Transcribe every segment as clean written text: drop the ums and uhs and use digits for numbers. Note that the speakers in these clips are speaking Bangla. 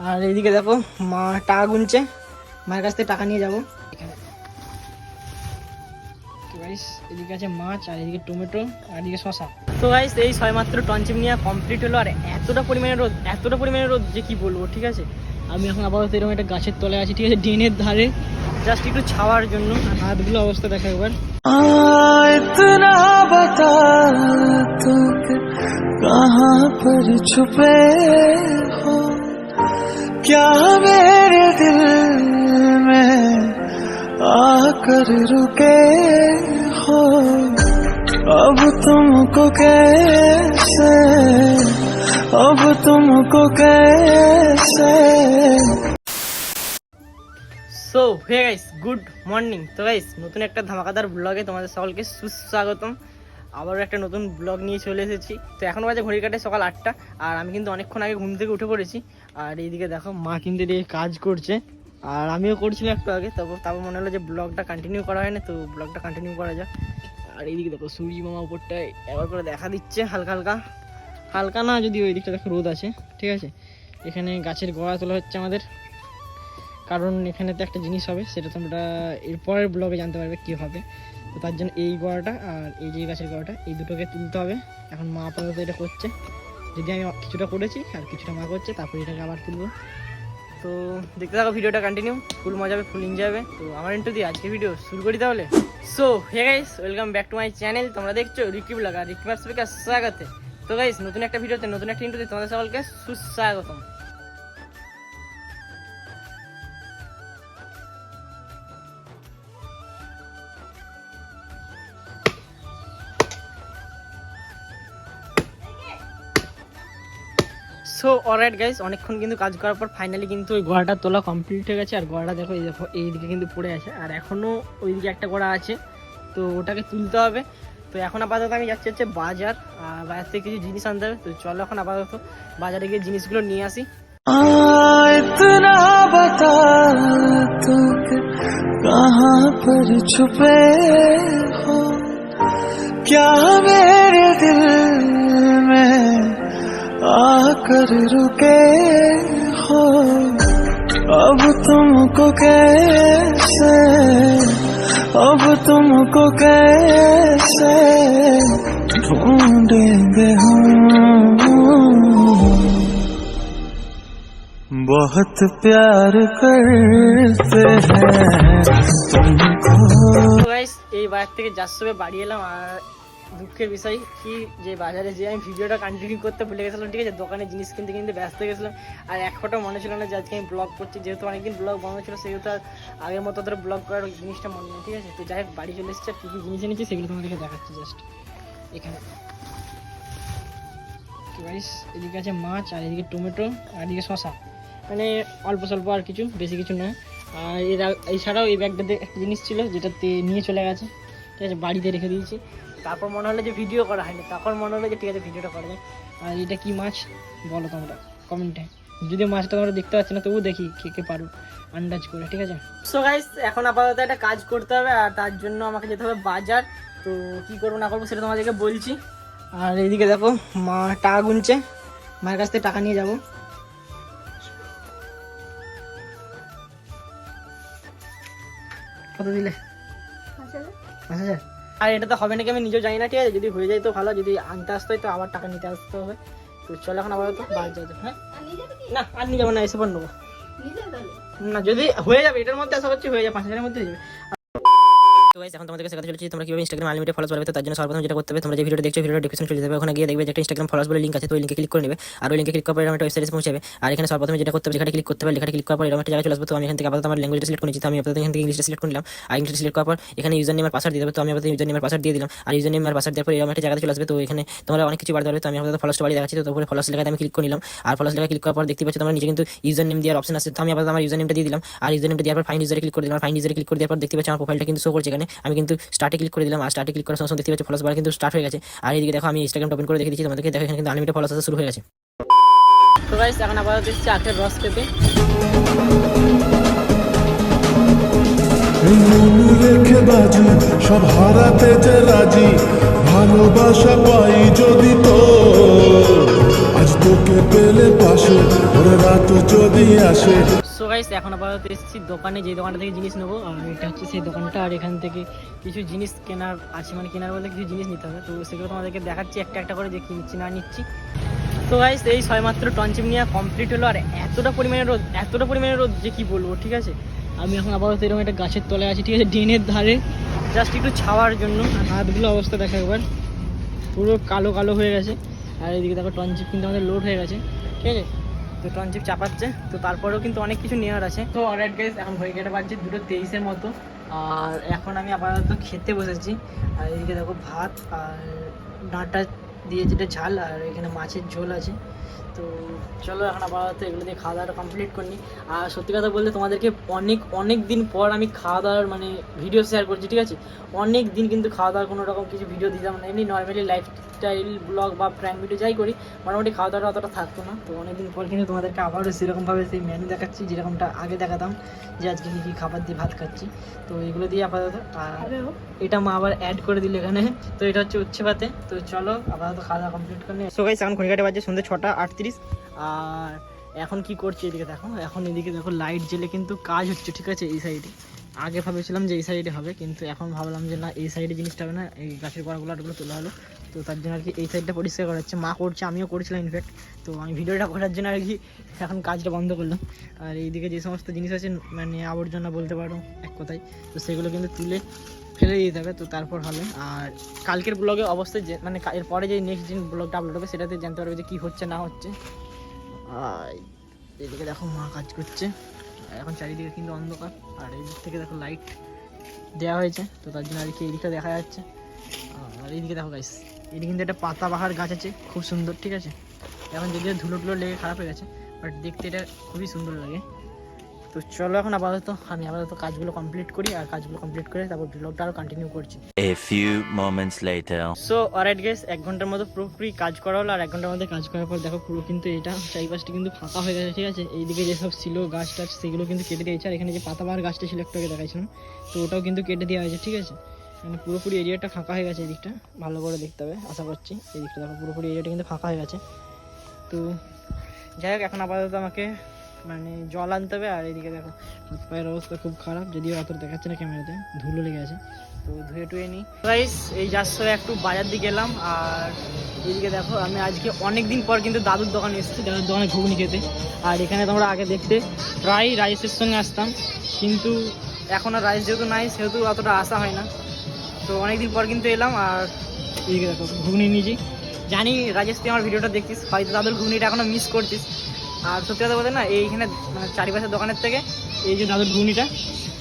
আর এইদিকে দেখো মা টাকা গুনছে, মায়ের কাছ থেকে টাকা নিয়ে যাবো। এদিকে আছে মাছ, আর এদিকে টমেটো, আর এদিকে শশা। তো গাইস এই ছয়মাত্র টনচিপ নিয়ে কমপ্লিট হলো। আর এতটা পরিমাণে রোদ যে কি বলবো। ঠিক আছে, আমি এখন আপাতত এরকম একটা গাছের তলায় আছি, ঠিক আছে, ড্রেনের ধারে, জাস্ট একটু ছাওয়ার জন্য। আর হাতগুলো অবস্থা দেখা একবার। इतना बता तो कहाँ पर छुपे हो, क्या मेरे दिल में आकर रुके हो, अब तुमको कैसे। So hey guys, good morning. তো গাইস নতুন একটা ধামাকাদার ব্লগে তোমাদের সকলকে সুস্বাগতম। আবারও একটা নতুন ব্লগ নিয়ে চলে এসেছি। তো এখন বাজে ঘড়ি কাটে সকাল 8টা, আর আমি কিন্তু অনেকক্ষণ আগে ঘুম থেকে উঠে পড়েছি। আর এইদিকে দেখো মা কিন্তু এদিকে কাজ করছে, আর আমিও করছিলাম একটু আগে। তারপর মনে হলো যে ব্লগটা কন্টিনিউ করা হয় না, তো ব্লগটা কন্টিনিউ করা যাক। আর এইদিকে দেখো সূর্য মামা উপরটায় এবার করে দেখা দিচ্ছে হালকা হালকা না, যদি ওই দিকটা দেখো রোদ আছে। ঠিক আছে, এখানে গাছের গোড়া তোলা হচ্ছে আমাদের, কারণ এখানে তো একটা জিনিস হবে, সেটা তোমরা এরপরের ব্লগে জানতে পারবে কী হবে। তো তার জন্য এই গোড়াটা আর এই যে গাছের গোড়াটা, এই দুটোকে তুলতে হবে। এখন মা আপাতত এটা করছে, যদি আমি কিছুটা করেছি আর কিছুটা মা করছে, তারপরে এটাকে আবার তুলবো। তো দেখতে থাকো ভিডিওটা কন্টিনিউ, ফুল মজা হবে, ফুল এনজয় হবে। তো আমার ইন্টু দিয়ে আজকে ভিডিও শুরু করি তাহলে। So hey guys, welcome back to my channel. তোমরা দেখছো রিকি ব্লগ, আর রিকি স্পিকার স্বাগত। তো গাইস নতুন একটা ভিডিওতে নতুন একটা ইন্টুতে তোমাদের সকলকে সুস্বাগতম। সো অলরাইট গাইস, অনেকক্ষণ কিন্তু কাজ করার পর ফাইনালি কিন্তু ওই গোড়াটা তোলা কমপ্লিট হয়ে গেছে। আর গোড়াটা দেখো, এই দেখো এইদিকে কিন্তু পড়ে আছে, আর এখনও ওইদিকে একটা গোড়া আছে, তো ওটাকে তুলতে হবে। তো এখন আপাতত আমি যাচ্ছি হচ্ছে বাজার, আর বাজার থেকে কিছু জিনিস আনতে হবে। তো চলো এখন আপাতত বাজারে গিয়ে জিনিসগুলো নিয়ে আসি। इतना बता तो कहाँ पर छुपे हो, क्या मेरे दिल में आकर रुके हो, अब तुमको कैसे ढूंढेंगे हम, बहुत प्यार करते हैं तुमको। তো গাইস এই বাজার থেকে যার সবে বাড়ি এলাম, আর দুঃখের বিষয় কি যে বাজারে যে আমি ভিডিওটা কন্টিনিউ করতে ভুলে গেছিলাম। ঠিক আছে, দোকানে জিনিস কিনতে ব্যস্ত হয়ে গেছিলাম, আর এক ফটো মনে ছিল না যে আজকে আমি ব্লগ করছি। যেহেতু অনেকদিন ব্লগ বন্ধ ছিল, সেহেতু আর আগের মতো ধরে ব্লগ করার জিনিসটা মনে নেই। ঠিক আছে, তো যাই হোক বাড়ি চলে এসেছি, আর কী কী জিনিস এনেছি সেগুলো তোমাদেরকে দেখাচ্ছি জাস্ট এখানে। গাইস এদিকে আছে মাছ, আর এদিকে টমেটো, আর এদিকে শশা, মানে অল্প স্বল্প, আর কিছু বেশি কিছু নয়। আর এছাড়াও এই ব্যাগটাতে একটা জিনিস ছিল, যেটাতে নিয়ে চলে গেছে। ঠিক আছে, বাড়িতে রেখে দিয়েছি। তারপর মনে হলো যে ভিডিও করা হয়নি, তখন মনে হলো যে ঠিক আছে ভিডিওটা করা যায়। আর এটা কি মাছ বলো তোমরা কমেন্টে, যদি মাছটা তোমরা দেখতে পাচ্ছ না তবুও দেখি কে পারো আন্দাজ করে। ঠিক আছে, সো গাইস এখন আপাতত একটা কাজ করতে হবে, আর তার জন্য আমাকে যেতে হবে বাজার। তো কী করবো না করবো সেটা তোমাদেরকে বলছি। আর এইদিকে দেখো মা টাকা গুনছে, মায়ের কাছ থেকে টাকা নিয়ে যাবো। কত দিলে? 5,000। আর এটা তো হবে নাকি আমি নিজেও জানি না। ঠিক আছে, যদি হয়ে যায় তো ভালো, যদি আনতে আসতে হয় তো আবার টাকা নিতে আসতে হবে। তো চলো এখন আবার তো বাজার যাবো। হ্যাঁ না, আর নিয়ে যাবো না, এসে পর নেবো না, যদি হয়ে যাবে এটার মধ্যে আশা করছি হয়ে যাবে, 5,000-এর মধ্যে হয়ে যাবে। তো গাইস এখন তোমাদেরকে শেখাতে চলেছি তোমরা কিভাবে ইনস্টাগ্রাম আনলিমিটেড ফলোয়ার্স বাড়াবে। তো তার জন্য সর্বপ্রথম যেটা করতে হবে, তোমরা যে ভিডিওটা দেখছো ভিডিওর ডেসক্রিপশন চলে যাবে, ওখানে গিয়ে দেখবে যে একটা ইনস্টাগ্রাম ফলোয়ার্স বলে লিংক আছে। তো ওই লিংকে ক্লিক করে নেবে, আর ওই লিংকে ক্লিক করার পর একটা ওয়েবসাইটে পৌঁছে যাবে। আর এখানে সর্বপ্রথমে যেটা করতে হবে, যেখানে ক্লিক করতে হবে, লেখাটা ক্লিক করার পর এরকম একটা জায়গায় চলে আসবে। তো আমি এখান থেকে আপাতত আমার ল্যাঙ্গুয়েজটা সিলেক্ট করে নিচ্ছি। তো আমি আপাতত এখান থেকে ইংলিশটা সিলেক্ট করে নিলাম, আর ইংলিশটা সিলেক্ট করার পর এখানে ইউজার নেম আর পাসওয়ার্ড দিয়ে দেবে। তো আমি আপাতত ইউজার নেম আর পাসওয়ার্ড দিয়ে দিলাম, আর ইউজার নেম আর পাসওয়ার্ড দেওয়ার পর এরকম একটা জায়গাতে চলে আসবে। তো এখানে তোমরা অনেক কিছু বাড়তে পারবে। তো আমি আপাতত ফলোয়ার্সটা বাড়িয়ে দেখাচ্ছি। তো উপরে ফলোয়ার্স লেখাতে আমি ক্লিক করে নিলাম, আর ফলোয়ার্স লেখা ক্লিক করার পর দেখতে পাচ্ছ তোমরা নিচে কিন্তু ইউজার নেম দেওয়ার অপশন আছে। তো আমি আপাতত আমার ইউজার নেমটা দিয়ে দিলাম, আর ইউজার নেমটা দেওয়ার পর ফাইন্ড ইউজারে ক্লিক করে দিলাম। ফাইন্ড ইউজারে ক্লিক করে দেওয়ার পর দেখতে পাচ্ছ আমার প্রোফাইলটা কিন্তু শো করছে। এখানে আমি কিন্তু স্টার্টে ক্লিক করে দিলাম, আর স্টার্টে ক্লিক করার সঙ্গে সঙ্গে দেখতে পাচ্ছ ফলোয়ার্স বাড়া কিন্তু স্টার্ট হয়ে গেছে। আর এইদিকে দেখো আমি ইনস্টাগ্রামটা ওপেন করে দেখে দিচ্ছি তোমাদেরকে, দেখো এখানে কিন্তু আনলিমিটেড ফলোয়ার্স আসা শুরু হয়ে গেছে। তো গাইস এখন আপাতত এসেছি আখের রস খেতে। রেখে বাজি সব হারাতে যে রাজি, ভালোবাসা পাই যদি তো আজ আজ তোকে পেলে পাশে ওরে রাত যদি আসে। সো গাইস এখন আপাতত এসেছি দোকানে, যে দোকানটা থেকে জিনিস নেবো, আর এটা হচ্ছে সেই দোকানটা। আর এখান থেকে কিছু জিনিস কেনার আছে, মানে কেনার বলতে কিছু জিনিস নিতে হবে, তো সেগুলো তোমাদেরকে দেখাচ্ছি একটা একটা করে যে কিনছি না নিচ্ছি। তো গাইস এই ছয়মাত্র টনচিপ নিয়ে কমপ্লিট হলো, আর এতটা পরিমাণে রোদ যে কি বলবো। ঠিক আছে, আমি এখন আপাতত এরকম একটা গাছের তলায় আছি, ঠিক আছে, ড্রেনের ধারে, জাস্ট একটু ছাওয়ার জন্য। আর হাতগুলো অবস্থা দেখা একবার, পুরো কালো কালো হয়ে গেছে। আর এদিকে দেখো টনচিপ কিন্তু আমাদের লোড হয়ে গেছে, ঠিক আছে, তো টনচিপ চাপাচ্ছে। তো তারপরেও কিন্তু অনেক কিছু নেওয়ার আছে। তো অলরাইট গাইস এখন ঘড়ি কাটা বাজছে 2:23 মতো, আর এখন আমি আপাতত খেতে বসেছি। আর এদিকে দেখো ভাত আর ডাঁটা দিয়ে যেটা ঝাল, আর এখানে মাছের ঝোল আছে। তো চলো এখন আপাতত এগুলো দিয়ে খাওয়া দাওয়াটা কমপ্লিট করিনি। আর সত্যি কথা বলতে তোমাদেরকে অনেক দিন পর আমি খাওয়া দাওয়ার মানে ভিডিও শেয়ার করছি, ঠিক আছে। অনেক দিন কিন্তু খাওয়া দাওয়ার কোনো রকম কিছু ভিডিও দিতাম না, এমনি নর্মালি লাইফস্টাইল ব্লগ বা প্র্যাঙ্ক ভিডিও যাই করি, মোটামুটি খাওয়া দাওয়াটা অতটা থাকতো না। তো অনেকদিন পর কিন্তু তোমাদেরকে আবারও সেরকমভাবে সেই মেনু দেখাচ্ছি, যেরকমটা আগে দেখাতাম, যে আজকে কী কী খাবার দিয়ে ভাত খাচ্ছি। তো এগুলো দিয়ে আপাতত, আর এটা মা আবার অ্যাড করে দিল এখানে। তো এটা হচ্ছে উচ্ছে ভাতে। তো চলো আপাতত খাওয়া দাওয়া কমপ্লিট করে নিই। সো গাইস এখন ঘড়ি কাটে বাজে সন্ধ্যে 6:38। আর এখন কি করছি এদিকে দেখো, এখন এদিকে দেখো লাইট জ্বেলে কিন্তু কাজ হচ্ছে, ঠিক আছে, এই সাইডে। আগে ভেবেছিলাম যে এই সাইডে হবে, কিন্তু এখন ভাবলাম যে না, এই সাইডে জিনিসটা হবে না, এই গাছের গোড়াগুলো তোলা হলো। তো তার জন্য আর কি এই সাইডটা পরিষ্কার করা হচ্ছে, মা করছে, আমিও করছিলাম ইনফ্যাক্ট। তো আমি ভিডিওটা করার জন্য আর কি এখন কাজটা বন্ধ করলাম। আর এইদিকে যে সমস্ত জিনিস আছে, মানে আবর্জনা বলতে পারো এক কথায়, তো সেগুলো কিন্তু তুলে ফেলে দিতে হবে, তো তারপর হবে। আর কালকের ব্লগে অবশ্যই যে মানে এরপরে যে নেক্সট দিন ব্লগটা আপলোড হবে, সেটাতে জানতে পারবে যে কী হচ্ছে না হচ্ছে। আর এদিকে দেখো মা কাজ করছে, এখন চারিদিকে কিন্তু অন্ধকার। আর এই দিক থেকে দেখো লাইট দেওয়া হয়েছে, তো তার জন্য আর কি এইদিকটা দেখা যাচ্ছে। আর এইদিকে দেখো গাইস, এদিকে কিন্তু একটা পাতাবাহার গাছ আছে, খুব সুন্দর, ঠিক আছে। এখন যদিও ধুলো টুলো লেগে খারাপ হয়ে গেছে, বাট দেখতে এটা খুবই সুন্দর লাগে। তো চলো এখন আমি আপাতত কাজগুলো কমপ্লিট করি, আর কাজগুলো কমপ্লিট করে তারপর ব্লগটা আরও কন্টিনিউ করছি। A few moments later. So alright guys 1 ঘন্টার মতো পুরোপুরি কাজ করা হলো। আর 1 ঘন্টার মধ্যে কাজ করার পর দেখো পুরো কিন্তু এটা চারিপাশটা কিন্তু ফাঁকা হয়ে গেছে, ঠিক আছে। এইদিকে যেসব ছিল গাছ টাছ সেগুলো কিন্তু কেটে দিয়েছে, আর এখানে যে পাতাবাহার গাছটা ছিল একটু আগে দেখাইছিলাম, তো ওটাও কিন্তু কেটে দেওয়া হয়েছে, ঠিক আছে। মানে পুরোপুরি এরিয়াটা ফাঁকা হয়ে গেছে, এই দিকটা ভালো করে দেখতে হবে, আশা করছি। এই দিকটা দেখো পুরোপুরি এরিয়াটা কিন্তু ফাঁকা হয়ে গেছে। তো যাই হোক, এখন আপাতত আমাকে মানে জল আনতে হবে। আর এইদিকে দেখো হাত পায়ের অবস্থা খুব খারাপ, যদিও অত দেখাচ্ছে না ক্যামেরাতে, ধুলো লেগে আছে, তো ধুয়ে টুয়ে নিই। গাইস এই জাস্ট একটু বাজার দিকে গেলাম। আর এইদিকে দেখো আমি আজকে অনেক দিন পর কিন্তু দাদুর দোকানে এসেছি, দাদুর দোকানে ঘুগনি খেতে। আর এখানে তোমরা আগে দেখতে প্রায় রাইসের সঙ্গে আসতাম, কিন্তু এখন আর রাইস যেহেতু নাই সেহেতু অতটা আসা হয় না। তো অনেকদিন পর কিন্তু এলাম। আর এইদিকে দেখো ঘুগনি নিয়েছি, জানি রাজেশ তুই আমার ভিডিওটা দেখছিস, হয়তো দাদুর ঘুগনিটা এখনও মিস করছিস। আর সত্যি কথা বলতে না, এইখানে মানে চারিপাশের দোকানের থেকে এই যে দাদুর ঘুগনিটা,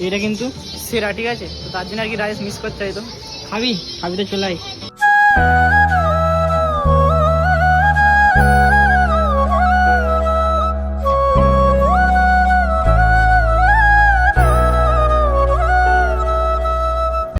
এটা কিন্তু সেরা, ঠিক আছে। তো তার জন্য আর কি রাইস মিস করতে হয়তো। খাবি তো চলে আয়।